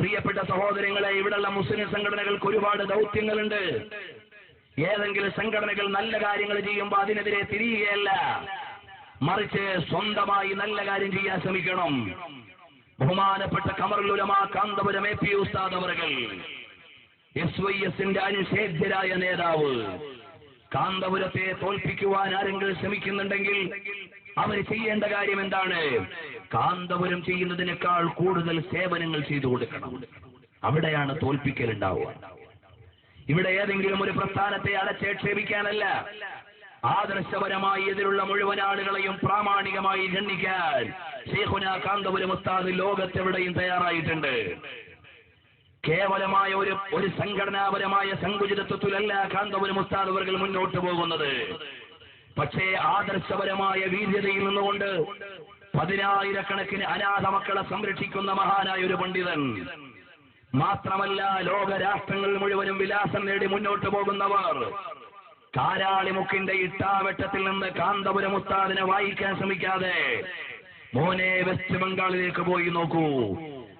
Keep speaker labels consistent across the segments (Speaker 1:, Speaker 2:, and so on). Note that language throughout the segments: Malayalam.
Speaker 1: പ്രിയപ്പെട്ട സഹോദരങ്ങളെ, ഇവിടെയുള്ള മുസ്ലിം സംഘടനകൾക്ക് ഒരുപാട് ദൗത്യങ്ങളുണ്ട്. ഏതെങ്കിലും സംഘടനകൾ നല്ല കാര്യങ്ങൾ ചെയ്യുമ്പോൾ അതിനെതിരെ തിരിയുകയല്ല, മറിച്ച് സ്വന്തമായി നല്ല കാര്യം ചെയ്യാൻ ശ്രമിക്കണം. ബഹുമാനപ്പെട്ട ഖമറുൽ ഉലമാ കാന്തപുരം എ പി ഉസ്താദ് അവർകൾ, SYSന്റെ അനുശേദ്യരായ നേതാവ്, കാന്തപുരത്തെ തോൽപ്പിക്കുവാൻ ആരെങ്കിലും ശ്രമിക്കുന്നുണ്ടെങ്കിൽ അവർ ചെയ്യേണ്ട കാര്യം എന്താണ്? കാന്തപുരം ചെയ്യുന്നതിനേക്കാൾ കൂടുതൽ സേവനങ്ങൾ ചെയ്തു കൊടുക്കണം. അവിടെയാണ് തോൽപ്പിക്കലുണ്ടാവുക. ഇവിടെ ഏതെങ്കിലും ഒരു പ്രസ്ഥാനത്തെ അടച്ചേക്ഷേപിക്കാനല്ല, ആദർശപരമായി എതിരുള്ള മുഴുവൻ ആളുകളെയും പ്രാമാണികമായി ഖണ്ഡിക്കാൻ ശൈഖുനാ കാന്തപുരം ഉസ്താദ് ലോകത്തെവിടെയും തയ്യാറായിട്ടുണ്ട്. കേവലമായ ഒരു സംഘടനാപരമായ സങ്കുചിതത്വത്തിലല്ല കാന്തപുരം ഉസ്താദ് അവർ മുന്നോട്ട് പോകുന്നത്. പക്ഷേ ആദർശപരമായ വീര്യതയിൽ നിന്നുകൊണ്ട് 10,000-കണക്കിന് അനാഥ മക്കളെ സംരക്ഷിക്കുന്ന മഹാനായ ഒരു പണ്ഡിതൻ മാത്രമല്ല, ലോകരാഷ്ട്രങ്ങൾ മുഴുവനും വിലാസം നേടി മുന്നോട്ട് പോകുന്നവർ കാരാളിമുക്കിന്റെ ഇട്ടാവട്ടത്തിൽ നിന്ന് കാന്തപുരം ഉസ്താദിനെ വായിക്കാൻ ശ്രമിക്കാതെ മോനെ വെസ്റ്റ് ബംഗാളിലേക്ക് പോയി നോക്കൂ.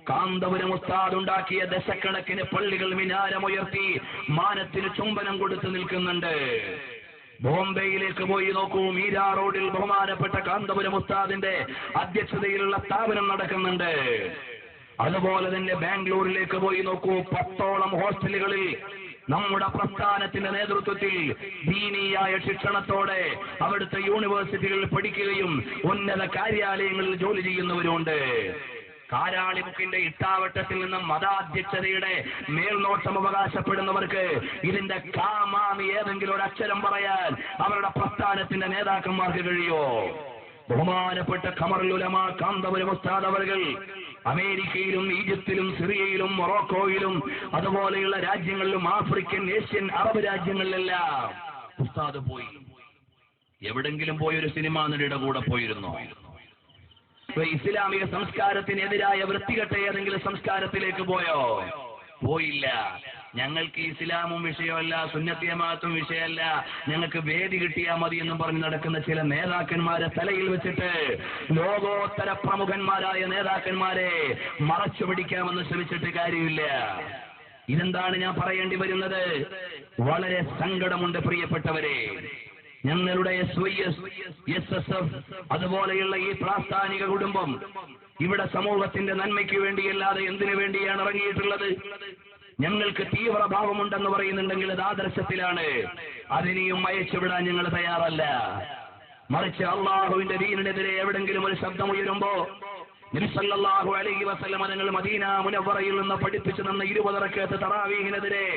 Speaker 1: കാന്തപുരം ഉസ്താദ് ഉണ്ടാക്കിയ ദശക്കണക്കിന് പള്ളികൾ മിനാരമുയർത്തി മാനത്തിന് ചുംബനം കൊടുത്തു നിൽക്കുന്നുണ്ട്. ബോംബെയിലേക്ക് പോയി നോക്കൂ, മീരാ റോഡിൽ ബഹുമാനപ്പെട്ട കാന്തപുരം ഉസ്താദിന്റെ അധ്യക്ഷതയിലുള്ള സ്ഥാപനം നടക്കുന്നുണ്ട്. അതുപോലെ തന്നെ ബാംഗ്ലൂരിലേക്ക് പോയി നോക്കൂ, 10ഓളം ഹോസ്റ്റലുകളിൽ നമ്മുടെ പ്രസ്ഥാനത്തിന്റെ നേതൃത്വത്തിൽ ദീനീയായ ശിക്ഷണത്തോടെ അവിടുത്തെ യൂണിവേഴ്സിറ്റികളിൽ പഠിക്കുകയും ഉന്നത കാര്യാലയങ്ങളിൽ ജോലി ചെയ്യുന്നവരുണ്ട്. കാരാളിമുക്കിന്റെ ഇട്ടാവട്ടത്തിൽ നിന്നും മതാധ്യക്ഷതയുടെ മേൽനോട്ടം അവകാശപ്പെടുന്നവർക്ക് ഇതിന്റെ കാമാമി ഏതെങ്കിലും ഒരു അക്ഷരം പറയാൻ അവരുടെ പ്രസ്ഥാനത്തിന്റെ നേതാക്കന്മാർക്ക് കഴിയോ? ബഹുമാനപ്പെട്ട ഖമറുൽ ഉലമാ കാന്തപുരം ഉസ്താദ് അവർകൾ അമേരിക്കയിലും ഈജിപ്തിലും സിറിയയിലും മൊറോക്കോയിലും അതുപോലെയുള്ള രാജ്യങ്ങളിലും ആഫ്രിക്കൻ, ഏഷ്യൻ, അറബ് രാജ്യങ്ങളിലെല്ലാം ഉസ്താദ് പോയി. എവിടെങ്കിലും പോയി ഒരു സിനിമാ നടിയുടെ കൂടെ പോയിരുന്നോ? ഇസ്ലാമിക സംസ്കാരത്തിനെതിരായ വൃത്തികെട്ട ഏതെങ്കിലും സംസ്കാരത്തിലേക്ക് പോയോ? പോയില്ല. ഞങ്ങൾക്ക് ഇസ്ലാമും വിഷയമല്ല, സുന്നത്ത് ജമാഅത്തും വിഷയമല്ല, ഞങ്ങൾക്ക് വേദി കിട്ടിയാൽ മതി എന്നും പറഞ്ഞ് നടക്കുന്ന ചില നേതാക്കന്മാരെ തലയിൽ വെച്ചിട്ട് ലോകോത്തര പ്രമുഖന്മാരായ നേതാക്കന്മാരെ മറച്ചു പിടിക്കാമെന്ന് ശ്രമിച്ചിട്ട് കാര്യമില്ല. ഇതെന്താണ് ഞാൻ പറയേണ്ടി വരുന്നത്? വളരെ സങ്കടമുണ്ട് പ്രിയപ്പെട്ടവരെ. ഞങ്ങളുടെ SYS, SSF അതുപോലെയുള്ള ഈ പ്രാസ്ഥാനിക കുടുംബം ഇവിടെ സമൂഹത്തിന്റെ നന്മയ്ക്ക് വേണ്ടിയല്ലാതെ എന്തിനു വേണ്ടിയാണ് ഇറങ്ങിയിട്ടുള്ളത്? ഞങ്ങൾക്ക് തീവ്രഭാവമുണ്ടെന്ന് പറയുന്നുണ്ടെങ്കിൽ അത് ആദർശത്തിലാണ്. അതിനെയും അയച്ചുവിടാൻ ഞങ്ങൾ തയ്യാറല്ല. മറിച്ച് അള്ളാഹുവിന്റെ ദീനിനെതിരെ എവിടെങ്കിലും ഒരു ശബ്ദം ഉയരുമ്പോ നബി സല്ലല്ലാഹു അലൈഹി വസല്ലം തങ്ങൾ മദീന മുനവ്വറയിൽ നിന്ന് പഠിപ്പിച്ചു തന്ന 20 റക്അത്ത് തറാവീഹിനെതിരെ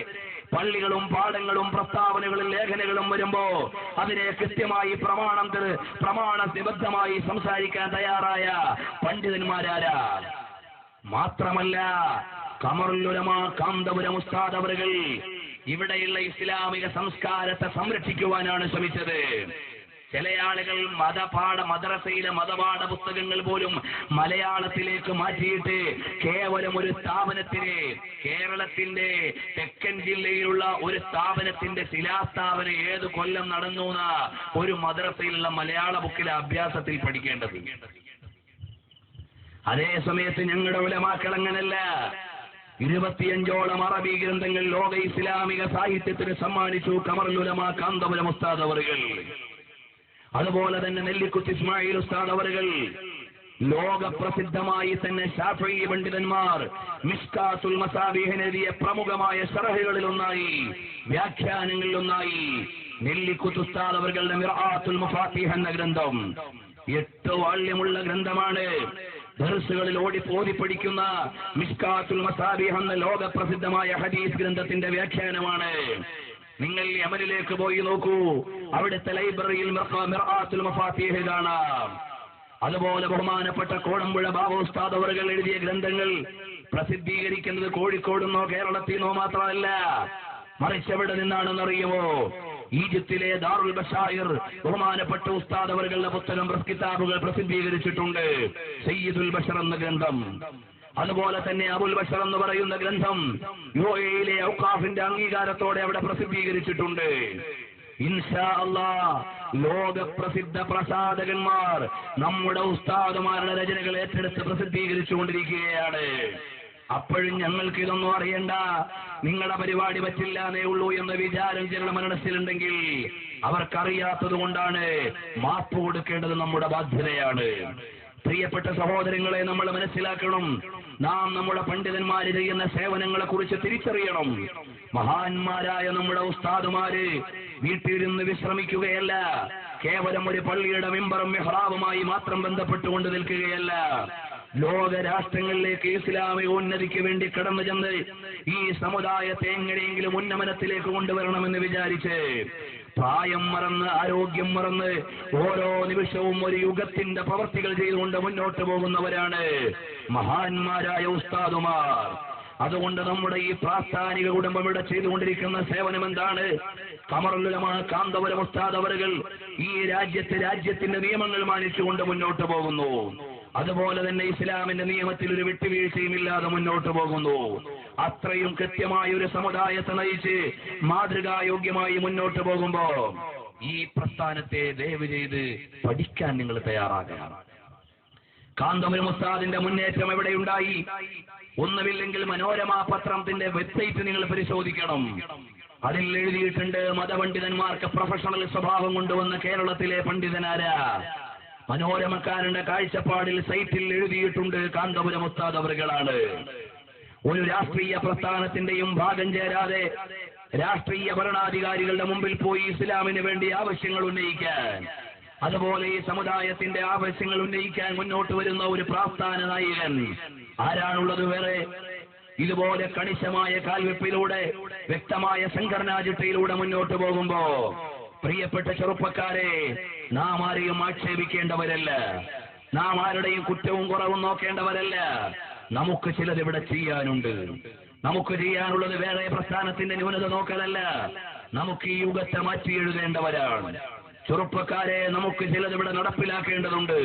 Speaker 1: പള്ളികളും പാടങ്ങളും പ്രസ്താവനകളും ലേഖനങ്ങളും വരുമ്പോ അതിനെ കൃത്യമായി പ്രമാണബദ്ധമായി സംസാരിക്കാൻ തയ്യാറായ പണ്ഡിതന്മാരാരാ? മാത്രമല്ല, ഖമറുൽ ഉലമാ കാന്തപുരം ഉസ്താദ് അവர்கள் ഇവിടെയുള്ള ഇസ്ലാമിക സംസ്കാരത്തെ സംരക്ഷിക്കുവാനാണ് ശ്രമിച്ചത്. ചില ആളുകൾ മദ്രസയിലെ മതപാഠ പുസ്തകങ്ങൾ പോലും മലയാളത്തിലേക്ക് മാറ്റിയിട്ട് കേവലം ഒരു സ്ഥാപനത്തിന്, കേരളത്തിന്റെ തെക്കൻ ജില്ലയിലുള്ള ഒരു സ്ഥാപനത്തിന്റെ ശിലാസ്ഥാപന ഏത് കൊല്ലം നടന്നു എന്ന ഒരു മദ്രസയിലുള്ള മലയാള ബുക്കിലെ അഭ്യാസത്തിൽ പഠിക്കേണ്ടത്. അതേ സമയത്ത് ഞങ്ങളുടെ ഉലമാക്കൾ അങ്ങനല്ല. 25ഓളം അറബി ഗ്രന്ഥങ്ങൾ ലോക ഇസ്ലാമിക സാഹിത്യത്തിന് സമ്മാനിച്ചു ഖമറുൽ ഉലമാ കാന്തപുരം ഉസ്താദ് അവറുകൾ. അതുപോലെ തന്നെ നെല്ലിക്കുത്ത് ഇസ്മായിൽ ഉസ്താദ് അവറുകൾ. ലോകപ്രസിദ്ധമായി തന്നെ ശാഫഈ പണ്ഡിതന്മാർ മിസ്കാത്തുൽ മസാബിഹിനെതിരെ പ്രമുഖമായ ശറഹുകളിലൊന്നായി, വ്യാഖ്യാനങ്ങളിലൊന്നായി നെല്ലിക്കുത്ത് ഉസ്താദ് അവറുകളുടെ മിർആത്തുൽ മഫാത്തിഹ് എന്ന ഗ്രന്ഥം 8 വാള്യമുള്ള ഗ്രന്ഥമാണ്. ദർസുകളിൽ ഓടി പഠിക്കുന്ന മിസ്കാത്തുൽ മസാബിഹ് എന്ന ലോകപ്രസിദ്ധമായ ഹദീസ് ഗ്രന്ഥത്തിന്റെ വ്യാഖ്യാനമാണ്. നിങ്ങൾ യമനിലേക്ക് പോയി നോക്കൂ, അവിടുത്തെ ലൈബ്രറിയിൽ മിർആത്തുൽ മഫാത്തിഹ് കാണാം. അതുപോലെ ബഹുമാനപ്പെട്ട കോടമ്പുഴ ബാബു ഉസ്താദ് അവറുകൾ എഴുതിയ ഗ്രന്ഥങ്ങൾ പ്രസിദ്ധീകരിക്കുന്നത് കോഴിക്കോട് നിന്നോ കേരളത്തിൽ നിന്നോ മാത്രമല്ല, മറിച്ച് എവിടെ നിന്നാണെന്നറിയുമോ? ഈജിപ്തിലെ ദാറുൽ ബശായിർ ബഹുമാനപ്പെട്ട ഉസ്താദ് അവറുകളുടെ പുസ്തകം കിതാബുകൾ പ്രസിദ്ധീകരിച്ചിട്ടുണ്ട്. സയ്യിദുൽ ബശർ എന്ന ഗ്രന്ഥം. അതുപോലെ തന്നെ അബുൽ ബശർ എന്ന് പറയുന്ന ഗ്രന്ഥം യുഎഇയിലെ ഔഖാഫിന്റെ അംഗീകാരത്തോടെ അവിടെ പ്രസിദ്ധീകരിച്ചിട്ടുണ്ട്. ഇൻഷാ അല്ലാഹ് ലോകപ്രസിദ്ധ പ്രസാധകന്മാർ നമ്മുടെ ഉസ്താദുമാരുടെ രചനകൾ ഏറ്റെടുത്ത് പ്രസിദ്ധീകരിച്ചുകൊണ്ടിരിക്കുകയാണ്. അപ്പോഴും ഞങ്ങൾക്ക് ഇതൊന്നും അറിയണ്ട, നിങ്ങളുടെ പരിപാടി പറ്റില്ല എന്നേ ഉള്ളൂ എന്ന വിചാരം ജനങ്ങളുടെ മനസ്സിലുണ്ടെങ്കിൽ അവർക്കറിയാത്തത് കൊണ്ടാണ്. മാപ്പ് കൊടുക്കേണ്ടത് നമ്മുടെ ബാധ്യതയാണ്. പ്രിയപ്പെട്ട സഹോദരങ്ങളെ, നമ്മൾ മനസ്സിലാക്കണം, നാം നമ്മുടെ പണ്ഡിതന്മാര് ചെയ്യുന്ന സേവനങ്ങളെ കുറിച്ച് തിരിച്ചറിയണം. മഹാന്മാരായ നമ്മുടെ ഉസ്താദുമാര് വീട്ടിലിരുന്ന് വിശ്രമിക്കുകയല്ല, കേവലം ഒരു പള്ളിയുടെ മിമ്പറും മെഹ്റാബുമായി മാത്രം ബന്ധപ്പെട്ടുകൊണ്ട് നിൽക്കുകയല്ല. ലോക രാഷ്ട്രങ്ങളിലേക്ക് ഇസ്ലാമിക ഉന്നതിക്ക് വേണ്ടി കടന്നു ചെന്ന് ഈ സമുദായത്തെ എങ്ങനെയെങ്കിലും ഉന്നമനത്തിലേക്ക് കൊണ്ടുവരണമെന്ന് വിചാരിച്ച് പ്രായം മറന്ന് ആരോഗ്യം മറന്ന് ഓരോ നിമിഷവും ഒരു യുഗത്തിന്റെ പ്രവർത്തികൾ ചെയ്തുകൊണ്ട് മുന്നോട്ട് പോകുന്നവരാണ് മഹാന്മാരായ ഉസ്താദുമാർ. അതുകൊണ്ട് നമ്മുടെ ഈ പ്രാസ്ഥാനിക കുടുംബം ഇവിടെ ചെയ്തുകൊണ്ടിരിക്കുന്ന സേവനം എന്താണ്? ഖമറുൽ ഉലമാ കാന്തപുരം ഉസ്താദ് അവറുകൾ ഈ രാജ്യത്തിന്റെ നിയമങ്ങൾ മാനിച്ചുകൊണ്ട് മുന്നോട്ട് പോകുന്നു. അതുപോലെ തന്നെ ഇസ്ലാമിന്റെ നിയമത്തിൽ ഒരു വിട്ടുവീഴ്ചയും ഇല്ലാതെ മുന്നോട്ട് പോകുന്നു. അത്രയും കൃത്യമായ ഒരു സമുദായത്തെ നയിച്ച് മാതൃകായോഗ്യമായി മുന്നോട്ട് പോകുമ്പോ ഈ പ്രസ്ഥാനത്തെ ദയവ് ചെയ്ത് പഠിക്കാൻ നിങ്ങൾ തയ്യാറാകണം. കാന്തപുരം ഉസ്താദിന്റെ മുന്നേറ്റം എവിടെയുണ്ടായി? ഒന്നുമില്ലെങ്കിൽ മനോരമ പത്രത്തിന്റെ വെബ്സൈറ്റ് നിങ്ങൾ പരിശോധിക്കണം. അതിൽ എഴുതിയിട്ടുണ്ട്, മതപണ്ഡിതന്മാർക്ക് പ്രൊഫഷണൽ സ്വഭാവം കൊണ്ടുവന്ന കേരളത്തിലെ പണ്ഡിതനാരാ? മനോരമക്കാരന്റെ കാഴ്ചപ്പാടിൽ സൈറ്റിൽ എഴുതിയിട്ടുണ്ട്, കാന്തപുരം ഉസ്താദ് അവറുകളാണ്. ഒരു രാഷ്ട്രീയ പ്രസ്ഥാനത്തിന്റെയും ഭാഗം ചേരാതെ രാഷ്ട്രീയ ഭരണാധികാരികളുടെ മുമ്പിൽ പോയി ഇസ്ലാമിന് വേണ്ടി ആവശ്യങ്ങൾ ഉന്നയിക്കാൻ, അതുപോലെ ഈ സമുദായത്തിന്റെ ആവശ്യങ്ങൾ ഉന്നയിക്കാൻ മുന്നോട്ട് വരുന്ന ഒരു പ്രസ്ഥാന നായകൻ ആരാണുള്ളത്? വേറെ ഇതുപോലെ കണിശമായ കാൽവെപ്പിലൂടെ വ്യക്തമായ സംഘടനാ ചിട്ടയിലൂടെ മുന്നോട്ട് പോകുമ്പോ പ്രിയപ്പെട്ട ചെറുപ്പക്കാരെ, നാം ആരെയും ആക്ഷേപിക്കേണ്ടവരല്ല, നാം ആരുടെയും കുറ്റവും കുറവും നോക്കേണ്ടവരല്ല. നമുക്ക് ചിലത് ഇവിടെ ചെയ്യാനുണ്ട്. നമുക്ക് ചെയ്യാനുള്ളത് വേറെ പ്രസ്ഥാനത്തിന്റെ ന്യൂനത നോക്കലല്ല, നമുക്ക് ഈ യുഗത്തെ മാറ്റി എഴുതേണ്ടവരാണ്. ചെറുപ്പക്കാരെ, നമുക്ക് ചിലത് ഇവിടെ നടപ്പിലാക്കേണ്ടതുണ്ട്.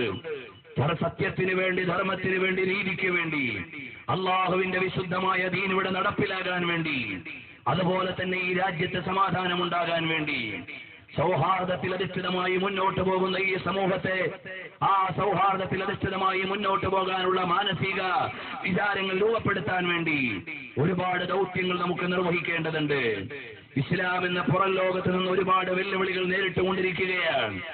Speaker 1: സത്യത്തിന് വേണ്ടി, ധർമ്മത്തിന് വേണ്ടി, നീതിക്ക് വേണ്ടി, അള്ളാഹുവിന്റെ വിശുദ്ധമായ ദീൻ ഇവിടെ നടപ്പിലാകാൻ വേണ്ടി, അതുപോലെ തന്നെ ഈ രാജ്യത്ത് സമാധാനം ഉണ്ടാകാൻ വേണ്ടി, സൗഹാർദ്ദത്തിൽ അധിഷ്ഠിതമായി മുന്നോട്ട് പോകുന്ന ഈ സമൂഹത്തെ ആ സൗഹാർദ്ദത്തിൽ അധിഷ്ഠിതമായി മുന്നോട്ട് പോകാനുള്ള മാനസിക വിചാരങ്ങൾ രൂപപ്പെടുത്താൻ വേണ്ടി ഒരുപാട് ദൗത്യങ്ങൾ നമുക്ക് നിർവഹിക്കേണ്ടതുണ്ട്. ഇസ്ലാം എന്ന പുറം ലോകത്ത് നിന്ന് ഒരുപാട് വെല്ലുവിളികൾ നേരിട്ടുകൊണ്ടിരിക്കുകയാണ്.